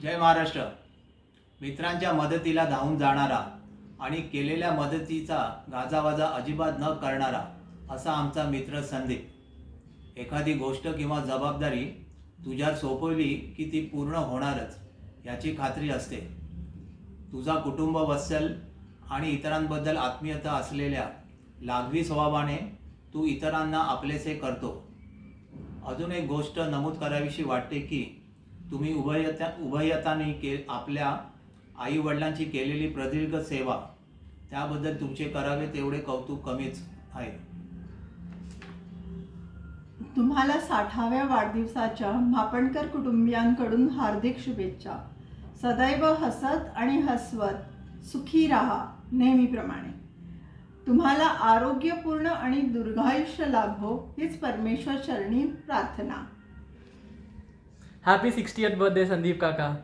जय महाराष्ट्र. मित्रांच्या मदतीला धावून जाणारा आणि केलेल्या मदतीचा गाजावाजा अजिबात न करणारा असा आमचा मित्र संदीप. एखादी गोष्ट किंवा जबाबदारी तुझ्यावर सोपवली की ती पूर्ण होणारच याची खात्री असते. तुझा कुटुंब वत्सल आणि इतरांबद्दल आत्मीयता असलेल्या लागवी स्वभावाने तू इतरांना आपलेसे करतो. अजून एक गोष्ट नमूद करावीशी वाटते की तुम्ही उभयताने आपल्या आई वडिलांची केलेली प्रदीर्घ सेवा त्याबद्दल तुमचे करावे तेवढे कौतुक कमीच आहे. तुम्हाला 60व्या वाढदिवसाच्या मापणकर कुटुंबियांकडून हार्दिक शुभेच्छा. सदैव हसत आणि हसवत सुखी राहा नेहमीप्रमाणे. तुम्हाला आरोग्यपूर्ण आणि दीर्घायुष्य लाभो हीच परमेश्वर चरणी प्रार्थना. हॅपी 60th बर्थडे संदीप काका.